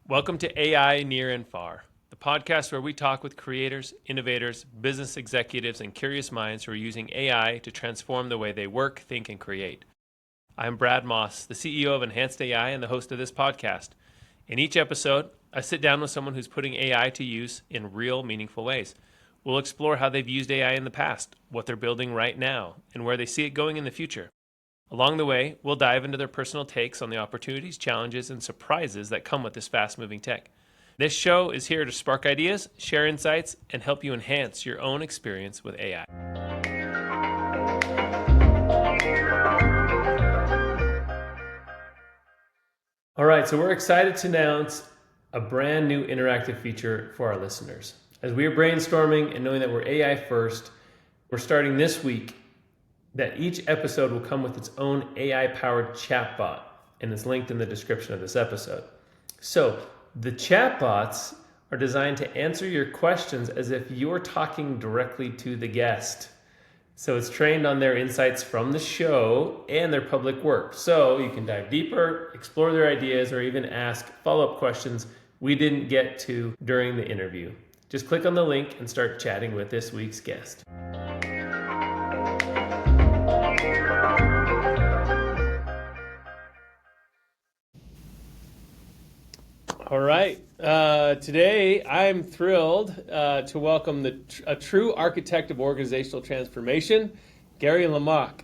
Welcome to AI Near and Far, the podcast where we talk with creators, innovators, business executives, and curious minds who are using AI to transform the way they work, think, and create. I'm Brad Moss, the CEO of Enhanced AI and the host of this podcast. In each episode, I sit down with someone who's putting AI to use in real, meaningful ways. We'll explore how they've used AI in the past, what they're building right now, and where they see it going in the future. Along the way, we'll dive into their personal takes on the opportunities, challenges, and surprises that come with this fast-moving tech. This show is here to spark ideas, share insights, and help you enhance your own experience with AI. All right, so we're excited to announce a brand new interactive feature for our listeners. As we are brainstorming and knowing that we're AI first, we're starting this week that each episode will come with its own AI-powered chatbot, and it's linked in the description of this episode. So the chatbots are designed to answer your questions as if you're talking directly to the guest. So it's trained on their insights from the show and their public work. So you can dive deeper, explore their ideas, or even ask follow-up questions we didn't get to during the interview. Just click on the link and start chatting with this week's guest. All right. Today, I'm thrilled to welcome a true architect of organizational transformation, Gary Lamach.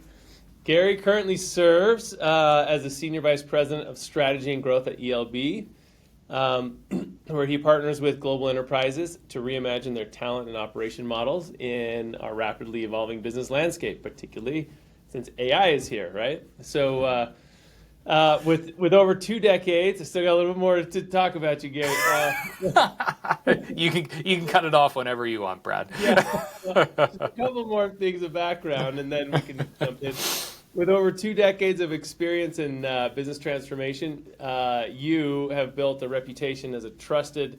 Gary currently serves as the Senior Vice President of Strategy and Growth at ELB, where he partners with global enterprises to reimagine their talent and operation models in our rapidly evolving business landscape, particularly since AI is here, right? So, with over 2 decades, I still got a little bit more to talk about you, Gary. You can cut it off whenever you want, Brad. Yeah, well, just a couple more things of background, and then we can jump in. With over 2 decades of experience in business transformation, you have built a reputation as a trusted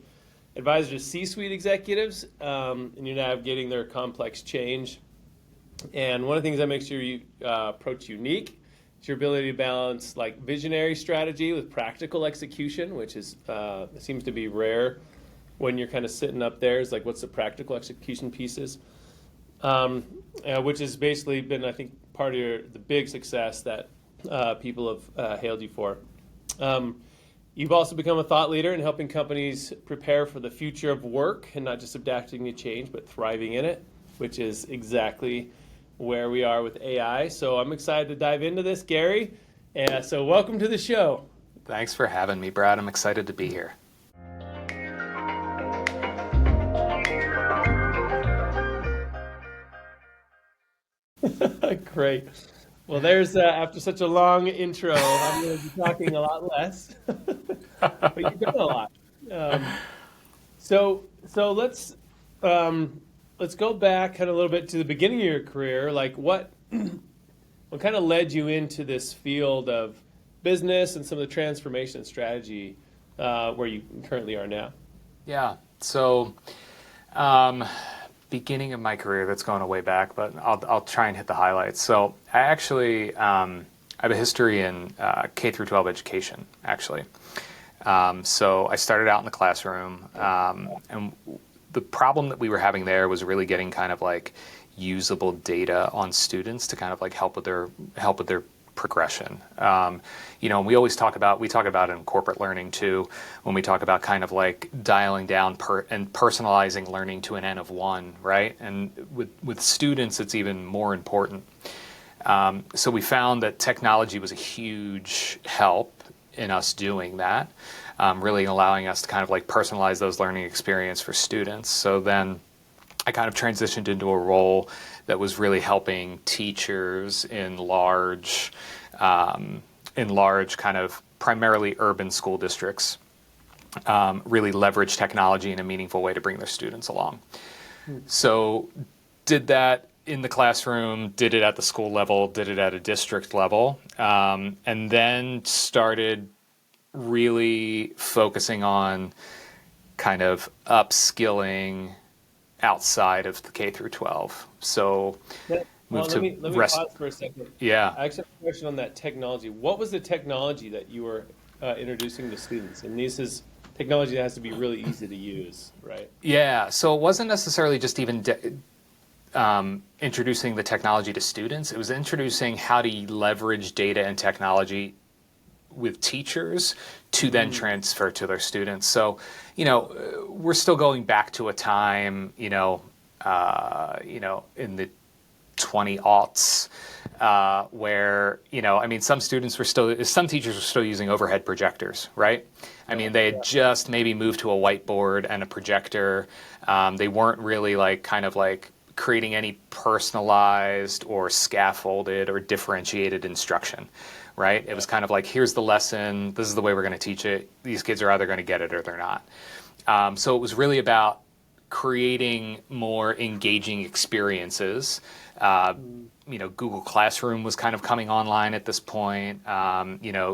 advisor to C-suite executives, and you're navigating their complex change. And one of the things that makes your approach unique, it's your ability to balance like visionary strategy with practical execution, which is seems to be rare when you're kind of sitting up there. It's like, what's the practical execution pieces? Which has basically been, I think, part of the big success that people have hailed you for. You've also become a thought leader in helping companies prepare for the future of work and not just adapting to change, but thriving in it, which is exactly where we are with AI. So I'm excited to dive into this, Gary. So welcome to the show. Thanks for having me, Brad. I'm excited to be here. Great. Well, there's after such a long intro, I'm going to be talking a lot less, but you've done a lot. So let's go back kind of a little bit to the beginning of your career. Like what kind of led you into this field of business and some of the transformation and strategy where you currently are now? Yeah. So, beginning of my career, that's going way back, but I'll try and hit the highlights. So I actually I have a history in K through 12 education, actually. So I started out in the classroom, and the problem that we were having there was really getting kind of like usable data on students to kind of like help with their progression. We always talk about it in corporate learning too, when we talk about kind of like dialing down and personalizing learning to an N of 1, right? And with students, it's even more important. So we found that technology was a huge help in us doing that, really allowing us to kind of like personalize those learning experience for students. So then I kind of transitioned into a role that was really helping teachers in large kind of primarily urban school districts really leverage technology in a meaningful way to bring their students along. So did that in the classroom, did it at the school level, did it at a district level, and then started really focusing on kind of upskilling outside of the K through 12. So let me pause for a second. Yeah. I actually have a question on that technology. What was the technology that you were introducing to students? And this is technology that has to be really easy to use, right? Yeah, so it wasn't necessarily just even introducing the technology to students. It was introducing how to leverage data and technology with teachers to then transfer to their students. So, we're still going back to a time, in the 20 aughts, where, some teachers were still using overhead projectors, right? I mean, they had just maybe moved to a whiteboard and a projector. They weren't really creating any personalized or scaffolded or differentiated instruction, right? It was kind of like, here's the lesson, this is the way we're going to teach it. These kids are either going to get it or they're not. So it was really about creating more engaging experiences. Google Classroom was kind of coming online at this point.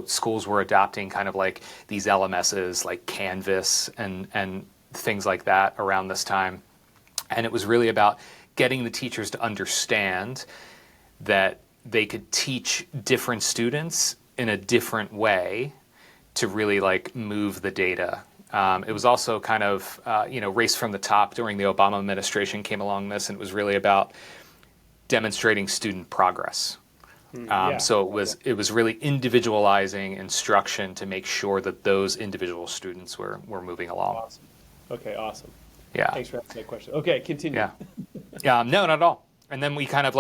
Schools were adopting kind of like these LMSs like Canvas and things like that around this time. And it was really about getting the teachers to understand that they could teach different students in a different way to really move the data. It was also kind of, race from the top during the Obama administration came along this, and it was really about demonstrating student progress. So it was really individualizing instruction to make sure that those individual students were moving along. Awesome. Okay, awesome. Yeah. Thanks for asking that question. Okay, continue. Yeah. No, not at all. And then we kind of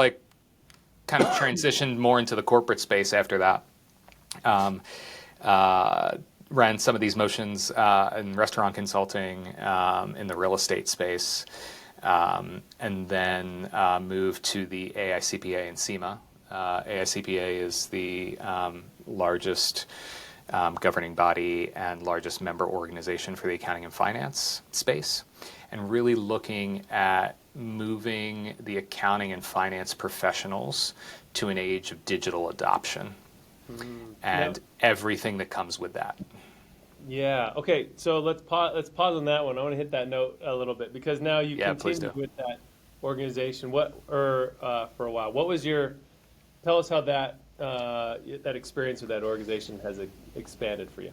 transitioned more into the corporate space after that. Ran some of these motions in restaurant consulting, in the real estate space, and then moved to the AICPA and SEMA. AICPA is the largest governing body and largest member organization for the accounting and finance space, and really looking at moving the accounting and finance professionals to an age of digital adoption and everything that comes with that. Yeah. Okay. So let's pause on that one. I want to hit that note a little bit because now you continued with that organization. For a while. What was tell us how that experience with that organization has expanded for you.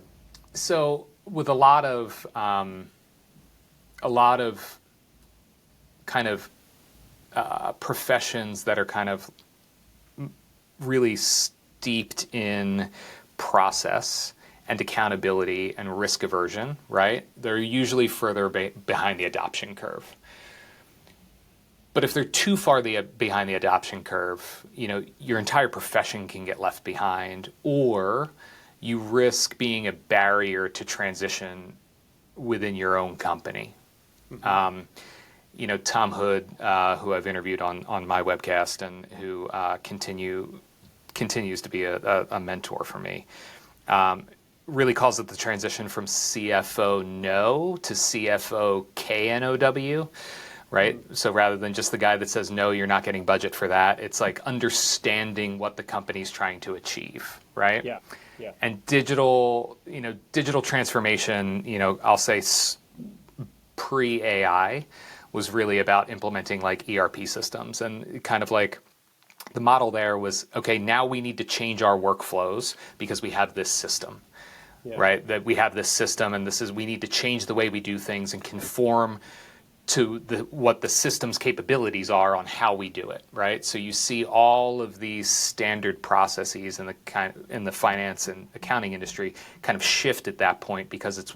So with a lot of kind of professions that are kind of really steeped in process and accountability and risk aversion, right? They're usually further behind the adoption curve. But if they're too far behind the adoption curve, your entire profession can get left behind, or you risk being a barrier to transition within your own company. Tom Hood, who I've interviewed on my webcast and who continues to be a mentor for me, really calls it the transition from CFO no to CFO KNOW, right? So rather than just the guy that says, no, you're not getting budget for that, it's like understanding what the company's trying to achieve, right? Yeah. Yeah. And digital transformation, I'll say pre-AI was really about implementing ERP systems, and kind of the model there was, okay, now we need to change our workflows because we have this system, right? That we have this system, and we need to change the way we do things and conform to what the system's capabilities are on how we do it, right? So you see all of these standard processes in the finance and accounting industry kind of shift at that point because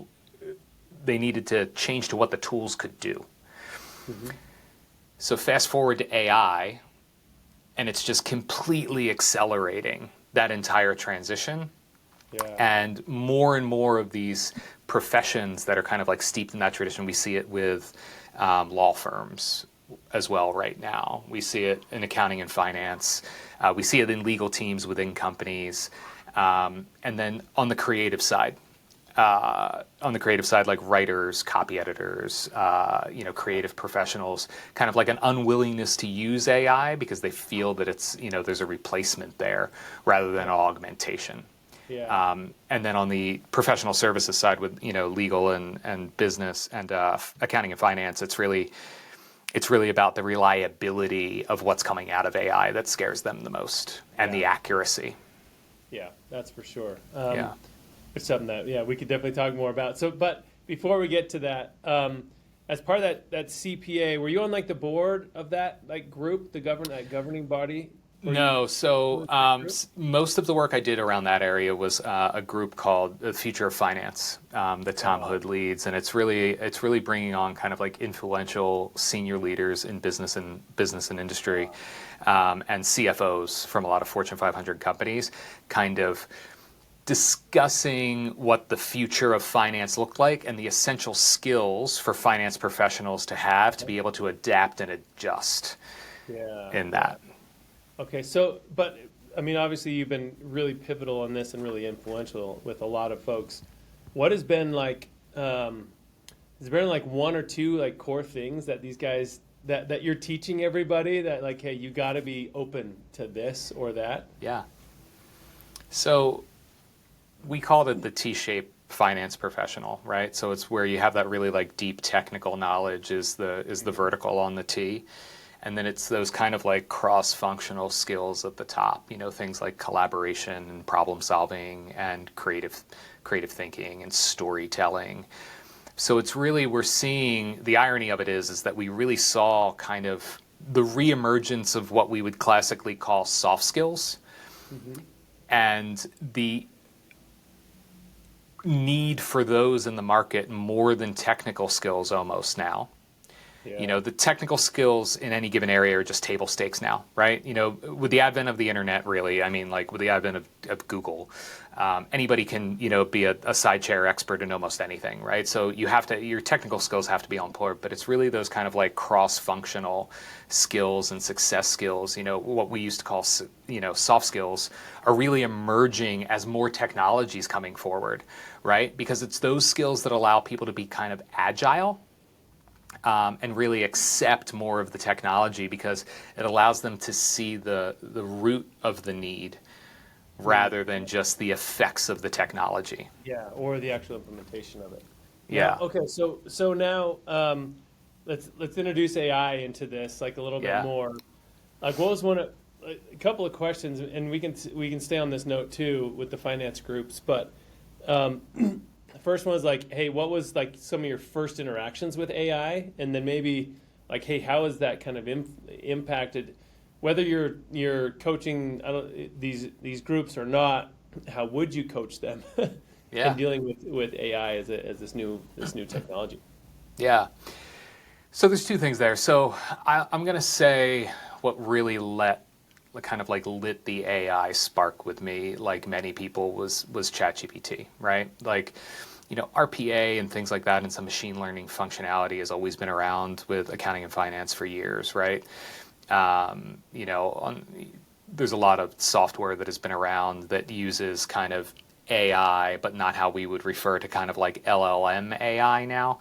they needed to change to what the tools could do. Mm-hmm. So fast forward to AI, and it's just completely accelerating that entire transition. Yeah. And more of these professions that are kind of steeped in that tradition, we see it with law firms as well right now. We see it in accounting and finance. We see it in legal teams within companies. And then on the creative side, like writers, copy editors, creative professionals, kind of like an unwillingness to use AI because they feel that it's, there's a replacement there rather than augmentation. Yeah. And then on the professional services side with, legal and business and accounting and finance, it's really about the reliability of what's coming out of AI that scares them the most, and the accuracy. Yeah, that's for sure. It's something that we could definitely talk more about. So, but before we get to that, as part of that CPA, were you on like the board of that like group, that governing body? No, so most of the work I did around that area was a group called the Future of Finance that Tom Hood leads, and it's really bringing on kind of like influential senior leaders in business and industry, and CFOs from a lot of Fortune 500 companies, kind of discussing what the future of finance looked like and the essential skills for finance professionals to have to be able to adapt and adjust in that. Okay, so, but, I mean, obviously you've been really pivotal on this and really influential with a lot of folks. What has been like, has there been like one or two like core things that these guys, that you're teaching everybody that like, hey, you got to be open to this or that? Yeah. So we called it the T-shaped finance professional, right? So it's where you have that really like deep technical knowledge is the vertical on the T. And then it's those kind of like cross-functional skills at the top, things like collaboration and problem solving and creative thinking and storytelling. So it's really, we're seeing, the irony of it is that we really saw kind of the reemergence of what we would classically call soft skills, and the need for those in the market more than technical skills almost now. Yeah. The technical skills in any given area are just table stakes now, right? With the advent of the internet, really, I mean, like with the advent of Google, anybody can, be a side chair expert in almost anything, right? So your technical skills have to be on board, but it's really those kind of like cross-functional skills and success skills, what we used to call, soft skills are really emerging as more technology is coming forward, right? Because it's those skills that allow people to be kind of agile, and really accept more of the technology because it allows them to see the root of the need rather than just the effects of the technology. Yeah, or the actual implementation of it. Yeah. Now, okay, so now let's introduce AI into this like a little bit more. Like, what was a couple of questions, and we can stay on this note too with the finance groups, but. The first one was like, hey, what was like some of your first interactions with AI? And then maybe like, hey, how has that kind of impacted, whether you're coaching these groups or not, how would you coach them in dealing with AI as this new technology? Yeah. So there's two things there. So I'm going to say what really lit the AI spark with me, like many people, was ChatGPT, right? Like, RPA and things like that and some machine learning functionality has always been around with accounting and finance for years, right? There's a lot of software that has been around that uses kind of AI, but not how we would refer to kind of like LLM AI now.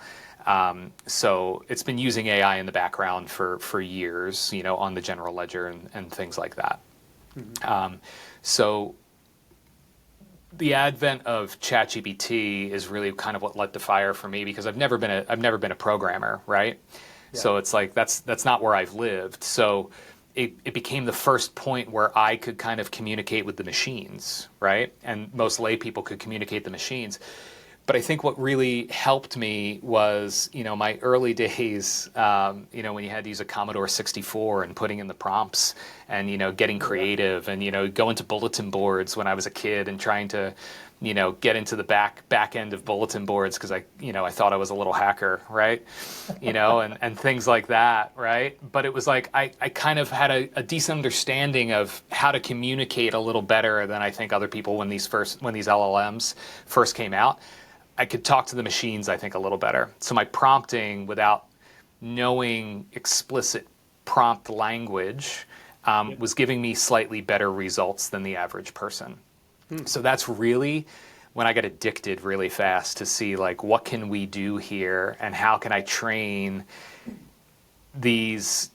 So it's been using AI in the background for years, on the general ledger and things like that. So the advent of ChatGPT is really kind of what lit the fire for me because I've never been a programmer, right? Yeah. So it's like that's not where I've lived. So it became the first point where I could kind of communicate with the machines, right? And most lay people could communicate the machines. But I think what really helped me was, my early days, when you had to use a Commodore 64 and putting in the prompts and, getting creative and, going to bulletin boards when I was a kid and trying to, get into the back end of bulletin boards because I thought I was a little hacker, right? And things like that, right? But it was like I kind of had a decent understanding of how to communicate a little better than I think other people when these LLMs first came out. I could talk to the machines, I think, a little better. So my prompting, without knowing explicit prompt language, was giving me slightly better results than the average person. So that's really when I got addicted really fast to see, like, what can we do here and how can I train these,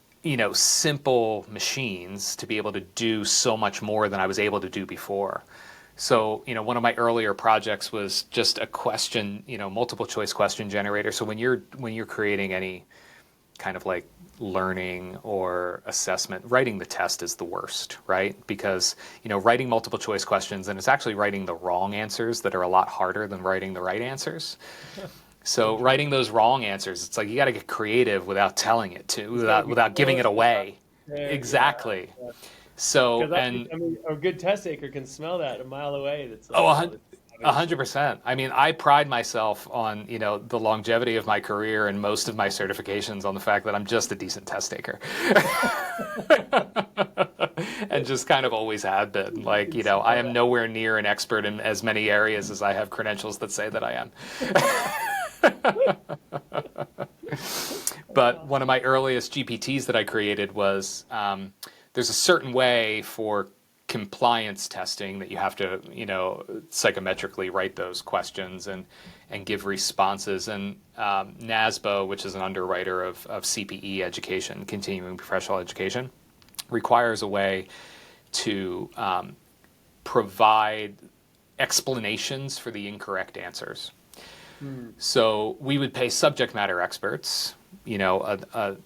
simple machines to be able to do so much more than I was able to do before. So, one of my earlier projects was just a question, multiple choice question generator. So when you're creating any kind of like learning or assessment, writing the test is the worst, right? Because, writing multiple choice questions, and it's actually writing the wrong answers that are a lot harder than writing the right answers. So writing those wrong answers, it's like you got to get creative without telling it to, without giving it away. Exactly. Yeah. So, Because and I mean, a good test taker can smell that a mile away. That's like, oh, oh, this is obvious. 100%. I mean, I pride myself on, the longevity of my career and most of my certifications on the fact that I'm just a decent test taker. And just kind of always have been. Like, I am nowhere near an expert in as many areas as I have credentials that say that I am. But one of my earliest GPTs that I created was there's a certain way for compliance testing that you have to, psychometrically write those questions and give responses. And NASBO, which is an underwriter of CPE education, continuing professional education, requires a way to provide explanations for the incorrect answers. So we would pay subject matter experts, a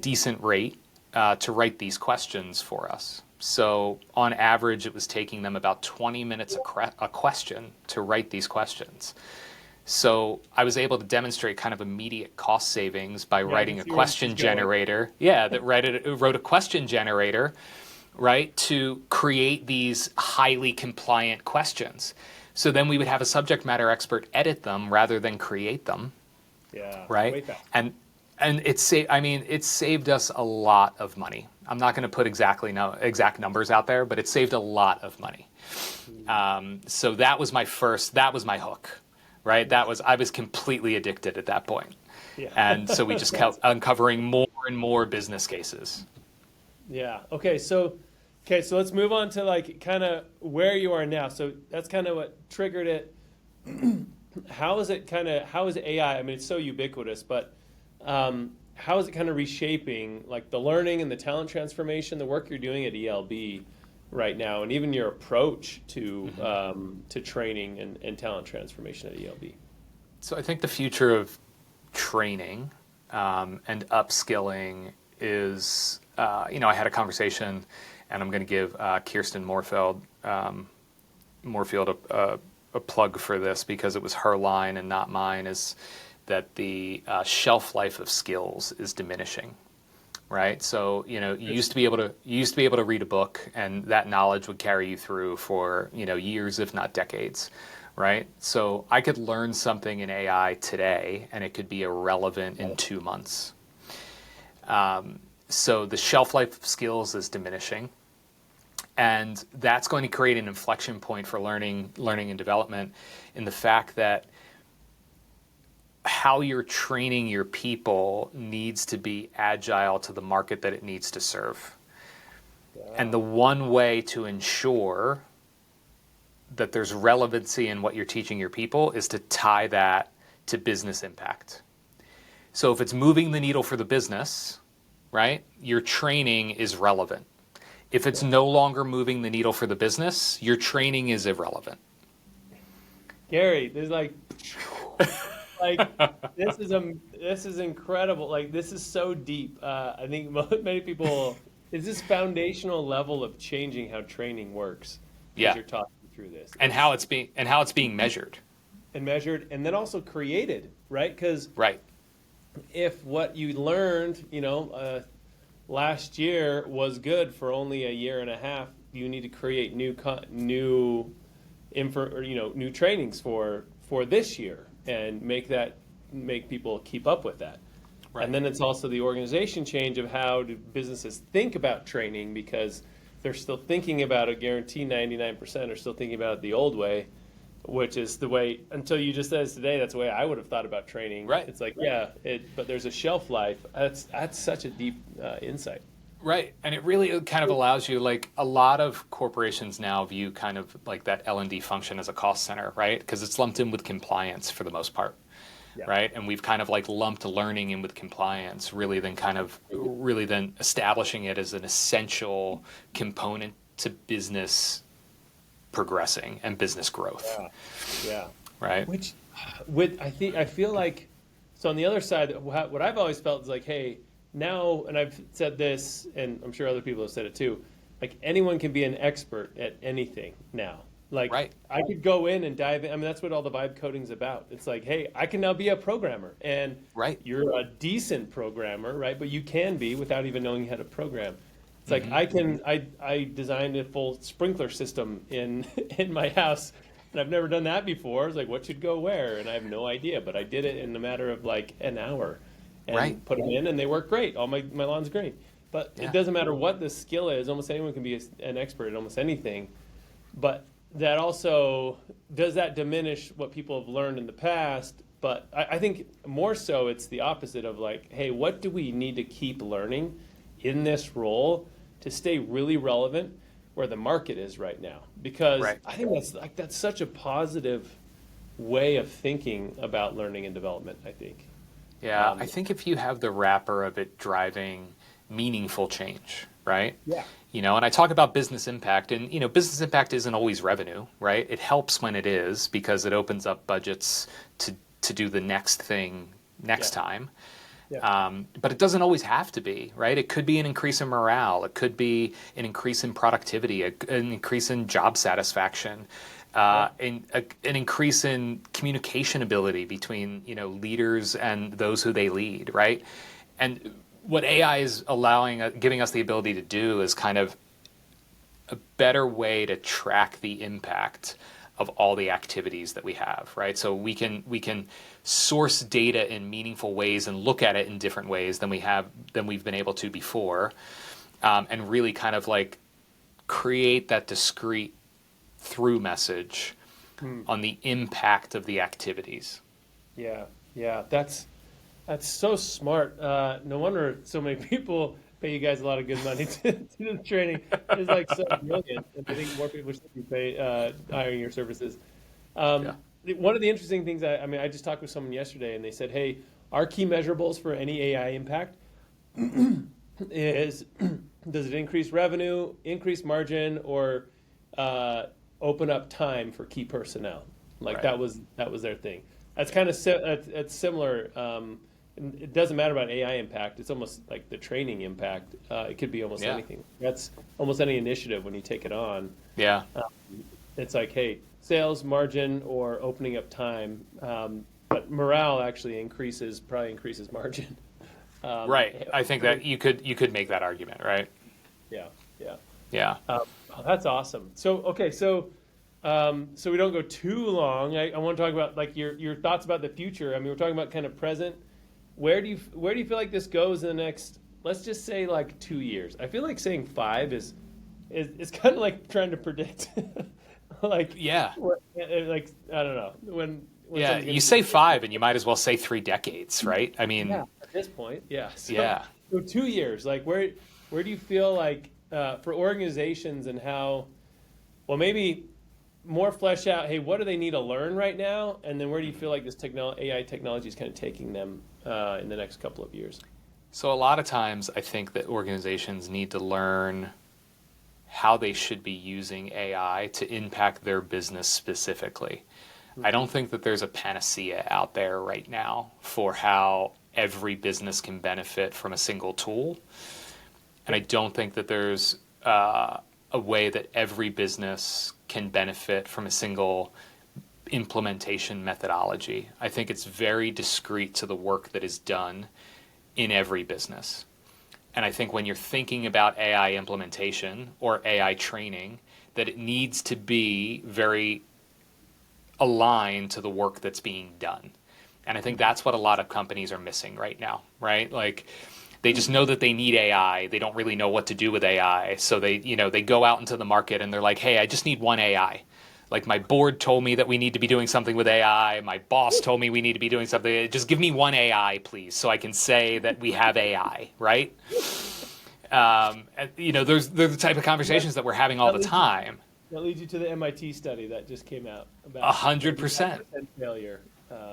decent rate to write these questions for us. So on average, it was taking them about 20 minutes a question to write these questions. So I was able to demonstrate kind of immediate cost savings by writing a question generator. Yeah, that wrote a question generator, right, to create these highly compliant questions. So then we would have a subject matter expert edit them rather than create them. Yeah. Right. And it saved us a lot of money. I'm not going to put exact numbers out there, but it saved a lot of money. So that was my hook, right? I was completely addicted at that point. Yeah. And so we just kept uncovering more and more business cases. Yeah. Okay. So let's move on to like kind of where you are now. So that's kind of what triggered it. How is AI? I mean, it's so ubiquitous, but how is it kind of reshaping like the learning and the talent transformation, the work you're doing at ELB right now, and even your approach to training and talent transformation at ELB? So I think the future of training and upskilling is, I had a conversation, and I'm going to give Kirsten Moorfield a plug for this because it was her line and not mine, is that the shelf life of skills is diminishing, right? So, you used to be able to read a book, and that knowledge would carry you through for, years, if not decades, right? So I could learn something in AI today, and it could be irrelevant in 2 months. So the shelf life of skills is diminishing, and that's going to create an inflection point for learning and development in the fact that how you're training your people needs to be agile to the market that it needs to serve. Yeah. And the one way to ensure that there's relevancy in what you're teaching your people is to tie that to business impact. So if it's moving the needle for the business, right, your training is relevant. If it's no longer moving the needle for the business, your training is irrelevant. Gary, there's like this is incredible. Like, this is so deep. I think many people, it's this foundational level of changing how training works. Yeah. As you're talking through this, and how it's being measured, and then also created, right? Because right, if what you learned, last year was good for only a year and a half, you need to create new trainings for this year and make people keep up with that. Right. And then it's also the organization change of how do businesses think about training, because they're still thinking about it. Guarantee 99% are still thinking about it the old way, which is the way, until you just said today, that's the way I would have thought about training. Right. It's like, but there's a shelf life. That's such a deep insight. Right. And it really kind of allows you, like, a lot of corporations now view kind of like that L&D function as a cost center, right? Because it's lumped in with compliance for the most part. Yeah. Right. And we've kind of like lumped learning in with compliance, really then establishing it as an essential component to business progressing and business growth. Yeah. Right. Which I feel like, so on the other side, what I've always felt is like, hey, now, and I've said this, and I'm sure other people have said it too, like anyone can be an expert at anything now. Like Right. I could go in and dive in. I mean, that's what all the vibe coding's about. It's like, hey, I can now be a programmer, and Right. you're a decent programmer, right? But you can be without even knowing how to program. It's like Hmm. I designed a full sprinkler system in in my house, and I've never done that before. It's like, what should go where? And I have no idea, but I did it in a matter of like an hour, Right. and put them in, and they work great. All my lawn's great. But it Yeah. doesn't matter what the skill is. Almost anyone can be an expert at almost anything. But that also does that diminish what people have learned in the past? But I think more so it's the opposite of like, hey, what do we need to keep learning in this role to stay really relevant where the market is right now? Because Right. I think that's such a positive way of thinking about learning and development, I think. Yeah. I think if you have the wrapper of it driving meaningful change, right? Yeah. And I talk about business impact, and business impact isn't always revenue, right? It helps when it is because it opens up budgets to do the next thing next Yeah. time. Yeah. But it doesn't always have to be, right? It could be an increase in morale. It could be an increase in productivity, an increase in job satisfaction, an increase in communication ability between leaders and those who they lead, right? And what AI is giving us the ability to do is kind of a better way to track the impact of all the activities that we have, right? So we can source data in meaningful ways and look at it in different ways than we've been able to before, and really kind of like create that discrete through message on the impact of the activities. Yeah. Yeah. That's so smart. No wonder so many people pay you guys a lot of good money to do the training. It's like so brilliant. And I think more people should be hiring your services. Yeah. One of the interesting things, I mean, I just talked with someone yesterday and they said, hey, our key measurables for any AI impact is does it increase revenue, increase margin, or open up time for key personnel? Like Right. that was their thing. That's kind of it's similar. And it doesn't matter about AI impact. It's almost like the training impact. It could be almost Yeah. anything. That's almost any initiative when you take it on. Yeah. It's like, hey, sales, margin, or opening up time. But morale actually probably increases margin. Right. I think that you could make that argument, right? Yeah, yeah. Yeah. Oh, that's awesome. So okay, so we don't go too long. I want to talk about like your thoughts about the future. I mean, we're talking about kind of present. Where do you feel like this goes in the next, let's just say like 2 years? I feel like saying 5 is kind of like trying to predict. Like Yeah. like I don't know when Yeah. something's gonna You be- say 5 and you might as well say 3 decades, right? I mean, yeah, at this point, yeah. So, Yeah. So 2 years, like where do you feel like for organizations and how, well, maybe more flesh out, hey, what do they need to learn right now? And then where do you feel like this AI technology is kind of taking them in the next couple of years? So a lot of times I think that organizations need to learn how they should be using AI to impact their business specifically. I don't think that there's a panacea out there right now for how every business can benefit from a single tool. And I don't think that there's a way that every business can benefit from a single implementation methodology. I think it's very discrete to the work that is done in every business. And I think when you're thinking about AI implementation or AI training, that it needs to be very aligned to the work that's being done. And I think that's what a lot of companies are missing right now, right? Like they just know that they need AI. They don't really know what to do with AI. So they go out into the market and they're like, hey, I just need one AI. Like my board told me that we need to be doing something with AI. My boss told me we need to be doing something. Just give me one AI, please, so I can say that we have AI, right? Those they're the type of conversations that we're having all the time. That leads you to the MIT study that just came out about 100% failure.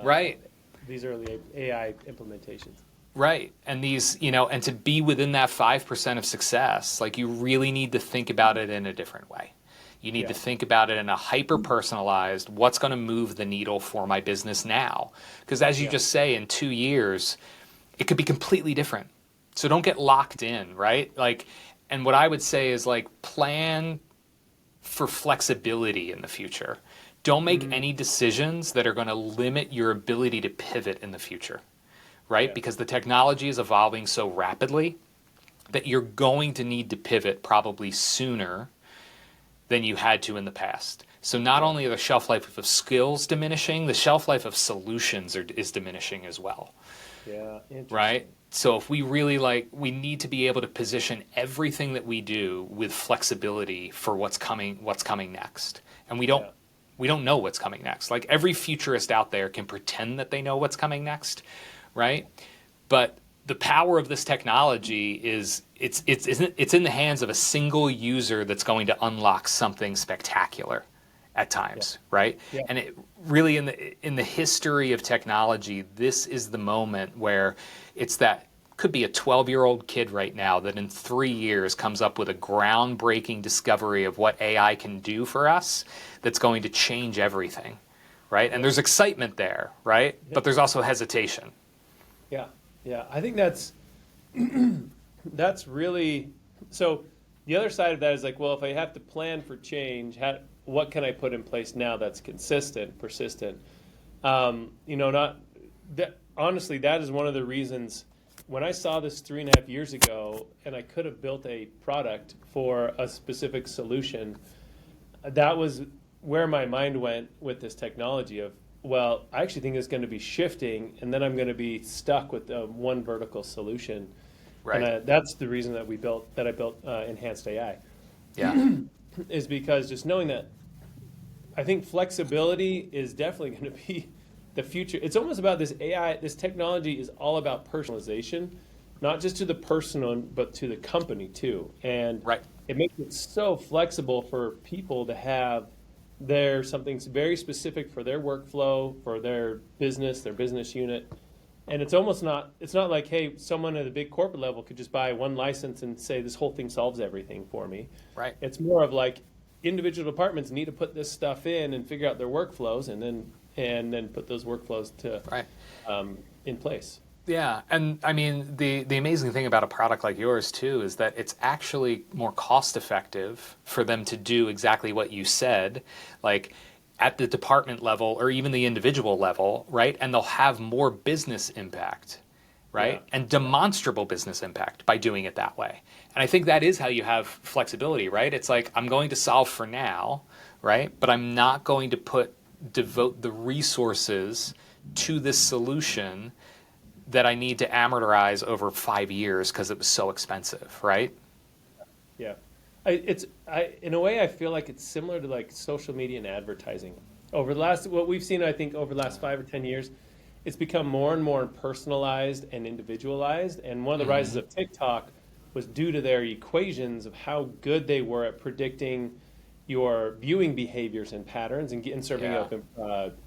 Right. These early AI implementations. Right. And these, and to be within that 5% of success, like you really need to think about it in a different way. You need to think about it in a hyper-personalized, what's going to move the needle for my business now? Because as you just say, in 2 years, it could be completely different. So don't get locked in, right? Like, and what I would say is like plan for flexibility in the future. Don't make any decisions that are going to limit your ability to pivot in the future, right? Yeah. Because the technology is evolving so rapidly that you're going to need to pivot probably sooner than you had to in the past. So not only are the shelf life of skills diminishing, the shelf life of solutions is diminishing as well. Yeah, interesting. Right? So if we really we need to be able to position everything that we do with flexibility for what's coming next. And we don't know what's coming next. Like every futurist out there can pretend that they know what's coming next, right? But the power of this technology is it's in the hands of a single user that's going to unlock something spectacular at times, right? Yeah. And it really in the history of technology, this is the moment where could be a 12-year-old kid right now that in 3 years comes up with a groundbreaking discovery of what AI can do for us that's going to change everything, right? And there's excitement there, right? But there's also hesitation. Yeah, yeah. I think that's really, so the other side of that is like, well, if I have to plan for change, what can I put in place now that's consistent, persistent? Honestly, that is one of the reasons when I saw this 3.5 years ago and I could have built a product for a specific solution, that was where my mind went with this technology of, well, I actually think it's going to be shifting and then I'm going to be stuck with one vertical solution. Right. And that's the reason that I built Enhanced AI. Yeah. Is because just knowing that I think flexibility is definitely going to be the future. It's almost about this AI, this technology is all about personalization, not just to the person, but to the company too. And it makes it so flexible for people to have something very specific for their workflow, for their business unit. And it's not like, hey, someone at a big corporate level could just buy one license and say this whole thing solves everything for me. Right. It's more of like individual departments need to put this stuff in and figure out their workflows and then put those workflows in place. Yeah, and I mean the amazing thing about a product like yours too is that it's actually more cost effective for them to do exactly what you said, like at the department level or even the individual level, right? And they'll have more business impact, right? Yeah. And demonstrable business impact by doing it that way. And I think that is how you have flexibility, right? It's like I'm going to solve for now, right? But I'm not going to devote the resources to this solution that I need to amortize over 5 years because it was so expensive, right? Yeah. In a way, I feel like it's similar to like social media and advertising. What we've seen, I think, over the last 5 or 10 years, it's become more and more personalized and individualized. And one of the rises of TikTok was due to their equations of how good they were at predicting your viewing behaviors and patterns and serving up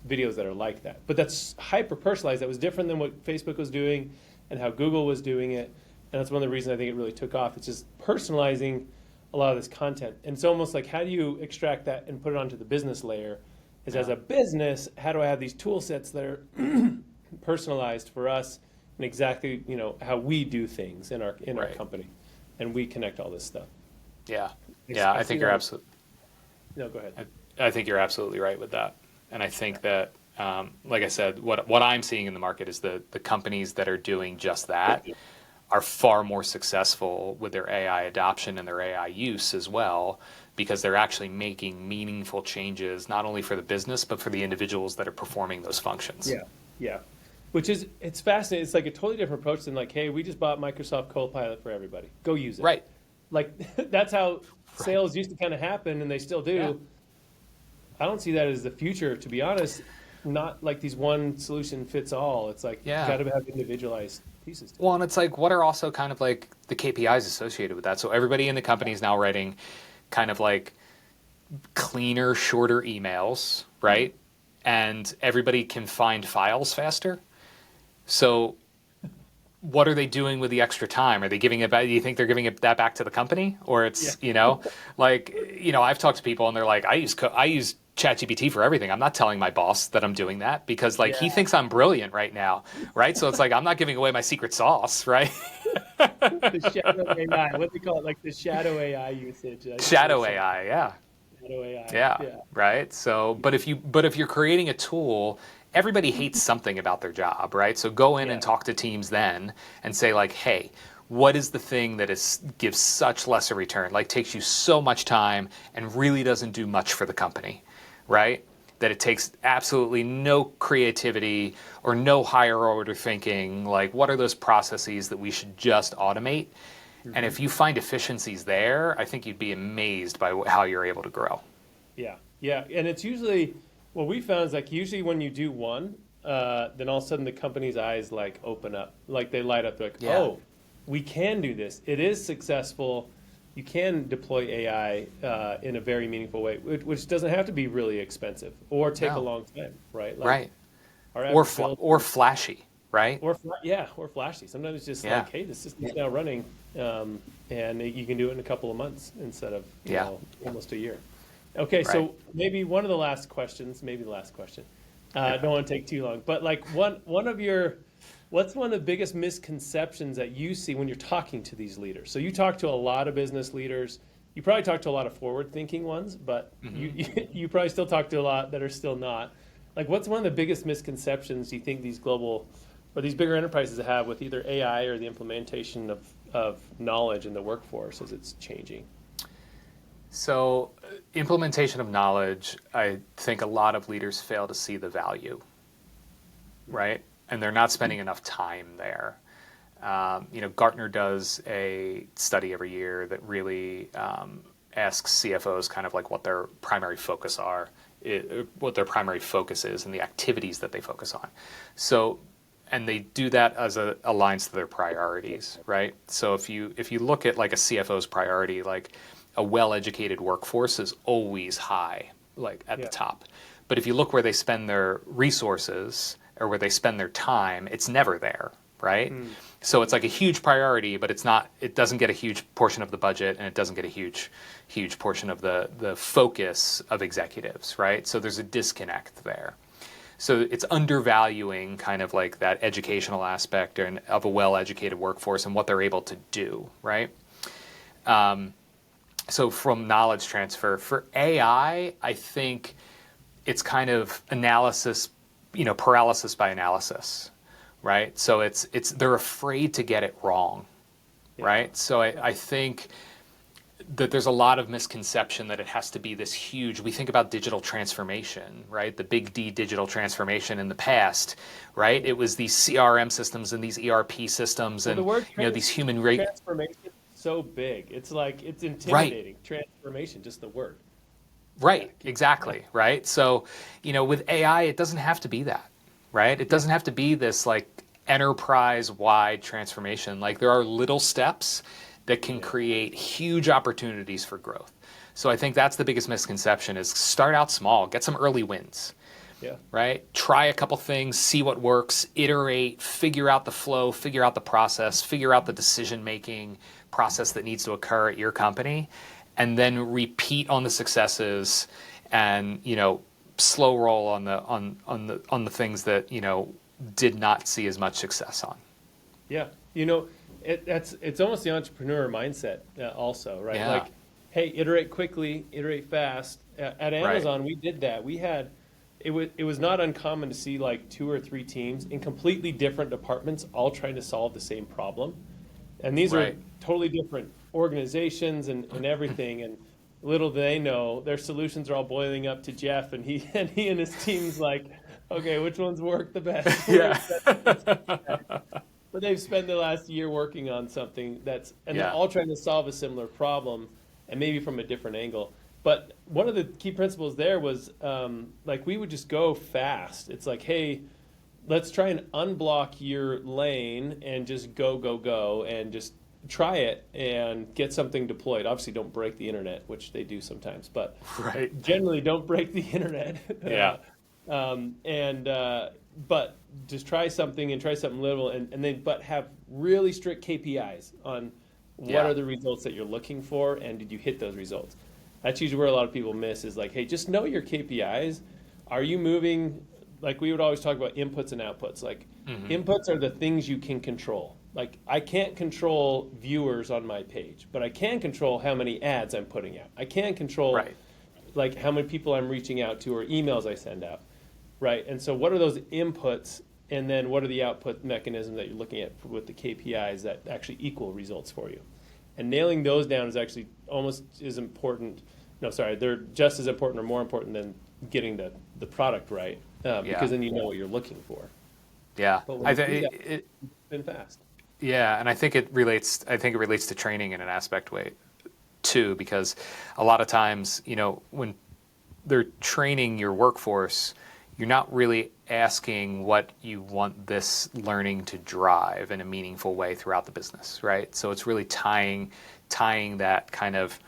videos that are like that. But that's hyper personalized. That was different than what Facebook was doing and how Google was doing it. And that's one of the reasons I think it really took off. It's just personalizing a lot of this content. And it's almost like, how do you extract that and put it onto the business layer? As a business, how do I have these tool sets that are personalized for us and exactly how we do things in our company, and we connect all this stuff. Yeah, I think you're absolutely. No, go ahead. I think you're absolutely right with that, and I think that, like I said, what I'm seeing in the market is the companies that are doing just that are far more successful with their AI adoption and their AI use as well, because they're actually making meaningful changes, not only for the business, but for the individuals that are performing those functions. Yeah. It's fascinating. It's like a totally different approach than like, hey, we just bought Microsoft Copilot for everybody. Go use it. Right. Like, that's how sales used to kind of happen, and they still do. Yeah. I don't see that as the future, to be honest. Not like these one solution fits all. It's like, you got to have individualized pieces. Well, and it's like, what are also kind of like the KPIs associated with that? So everybody in the company is now writing kind of like cleaner, shorter emails, right? And everybody can find files faster. So what are they doing with the extra time? Are they giving it back? Do you think they're giving that back to the company? Or it's, I've talked to people and they're like, I use ChatGPT for everything. I'm not telling my boss that I'm doing that because he thinks I'm brilliant right now, right? So it's like, I'm not giving away my secret sauce, right? The shadow AI, what they call it, like the shadow AI usage. Shadow AI, yeah. Auto AI. Yeah, Yeah. right. So, but if you're creating a tool, everybody hates something about their job, right? So go in Yeah. and talk to teams then and say like, hey, what is the thing that gives such lesser return, like takes you so much time and really doesn't do much for the company, right? That it takes absolutely no creativity or no higher order thinking. Like, what are those processes that we should just automate? And Hmm. if you find efficiencies there, I think you'd be amazed by how you're able to grow. Yeah. Yeah. And it's usually what we found is like usually when you do one, then all of a sudden the company's eyes like open up, like they light up. They're like, Yeah. oh, we can do this. It is successful. You can deploy AI in a very meaningful way, which doesn't have to be really expensive or take a No. long time, right? Like Right. our Or average build, or flashy, right? yeah, or flashy. Sometimes it's just Yeah. like, hey, the system's now running, and you can do it in a couple of months instead of Yeah. almost a year. Okay, Right. so maybe one of the last questions, maybe the last question. Yeah. Don't want to take too long, but like what's one of the biggest misconceptions that you see when you're talking to these leaders? So you talk to a lot of business leaders. You probably talk to a lot of forward-thinking ones, but you probably still talk to a lot that are still not. Like, what's one of the biggest misconceptions you think these global or these bigger enterprises have with either AI or the implementation of knowledge in the workforce as it's changing? So, implementation of knowledge, I think a lot of leaders fail to see the value, right? And they're not spending enough time there. Gartner does a study every year that really asks CFOs kind of like what their primary focus what their primary focus is, and the activities that they focus on. So, and they do that as aligns to their priorities, right? So if you look at like a CFO's priority, like a well-educated workforce is always high, like at the top. But if you look where they spend their resources or where they spend their time, it's never there, right? So it's like a huge priority, but it doesn't get a huge portion of the budget, and it doesn't get a huge portion of the focus of executives, right? So there's a disconnect there. So it's undervaluing kind of like that educational aspect of a well-educated workforce and what they're able to do, right? So from knowledge transfer for AI, I think it's kind of analysis, paralysis by analysis, right? So they're afraid to get it wrong, right? So I think that there's a lot of misconception that it has to be this huge. We think about digital transformation, right? The big D digital transformation in the past, right? It was these CRM systems and these ERP systems, and The word these human rate. transformation is so big. It's like it's intimidating. Transformation, just the word. Right, exactly, right? So, with AI, it doesn't have to be that, right? It doesn't have to be this like enterprise-wide transformation. Like there are little steps that can create huge opportunities for growth. So I think that's the biggest misconception is start out small, get some early wins. Yeah. Right? Try a couple things, see what works, iterate, figure out the flow, figure out the process, figure out the decision-making process that needs to occur at your company, and then repeat on the successes and, slow roll on the things that, did not see as much success on. Yeah. It's almost the entrepreneur mindset also, right? Yeah. Like, hey, iterate quickly, iterate fast. At Amazon, we did that. It was not uncommon to see like 2 or 3 teams in completely different departments all trying to solve the same problem. And these are totally different organizations and everything. And little do they know, their solutions are all boiling up to Jeff, and he and his team's like, okay, which ones work the best? Yeah. But they've spent the last year working on something they're all trying to solve a similar problem, and maybe from a different angle. But one of the key principles there was like we would just go fast. It's like, hey, let's try and unblock your lane and just go, and just try it and get something deployed. Obviously, don't break the internet, which they do sometimes, but generally don't break the internet. Yeah. But just try something little, and then but have really strict KPIs on what are the results that you're looking for, and did you hit those results? That's usually where a lot of people miss is like, hey, just know your KPIs. Are you moving? Like we would always talk about inputs and outputs. Like inputs are the things you can control. Like I can't control viewers on my page, but I can control how many ads I'm putting out. I can control like how many people I'm reaching out to or emails I send out, right? And so what are those inputs, and then what are the output mechanisms that you're looking at with the KPIs that actually equal results for you? And nailing those down is actually almost as important. No, sorry, they're just as important or more important than getting the product right, because then you know what you're looking for. Yeah, But when I you do think that, it's been fast. yeah, and I think it relates. I think it relates to training in an aspect way too, because a lot of times, when they're training your workforce, you're not really asking what you want this learning to drive in a meaningful way throughout the business, right? So it's really tying that kind of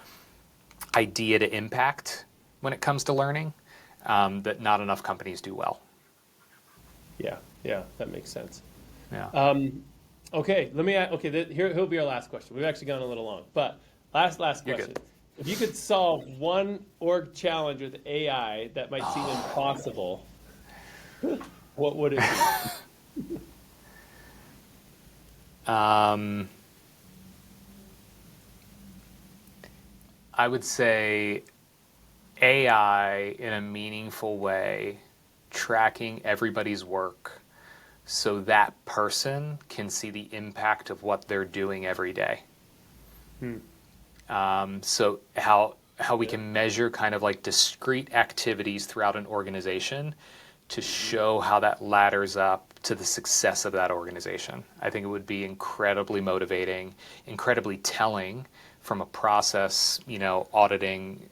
idea to impact when it comes to learning, that not enough companies do well. Yeah, that makes sense. Yeah. Okay, here'll be our last question. We've actually gone a little long, but last You're question. good. If you could solve one org challenge with AI that might seem impossible, what would it be? I would say AI in a meaningful way, tracking everybody's work so that person can see the impact of what they're doing every day. So how we can measure kind of like discrete activities throughout an organization to show how that ladders up to the success of that organization. I think it would be incredibly motivating, incredibly telling from a process, auditing,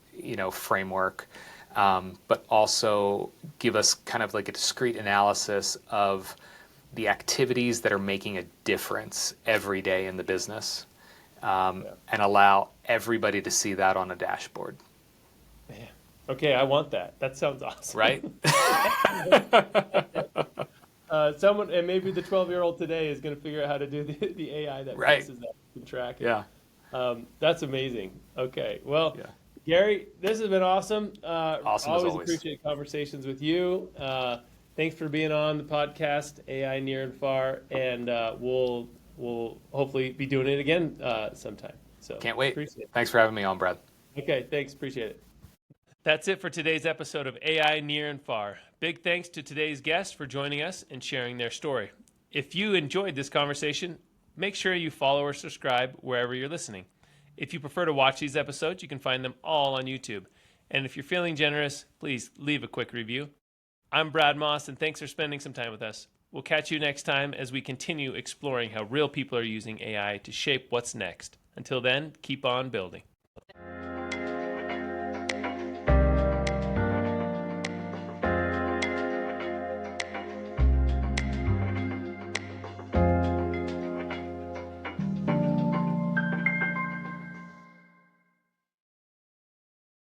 framework, but also give us kind of like a discrete analysis of the activities that are making a difference every day in the business, and allow everybody to see that on a dashboard. Man. Okay, I want that. That sounds awesome. Right? Someone, and maybe the 12-year-old today is going to figure out how to do the AI that Right. fixes that and track it. Yeah. That's amazing. Okay, well, Yeah. Gary, this has been awesome. Awesome as always always. appreciate conversations with you. Thanks for being on the podcast, AI Near and Far, and we'll hopefully be doing it again sometime. So Can't wait. Appreciate it. Thanks for having me on, Brad. Okay, thanks. Appreciate it. That's it for today's episode of AI Near and Far. Big thanks to today's guests for joining us and sharing their story. If you enjoyed this conversation, make sure you follow or subscribe wherever you're listening. If you prefer to watch these episodes, you can find them all on YouTube. And if you're feeling generous, please leave a quick review. I'm Brad Moss, and thanks for spending some time with us. We'll catch you next time as we continue exploring how real people are using AI to shape what's next. Until then, keep on building.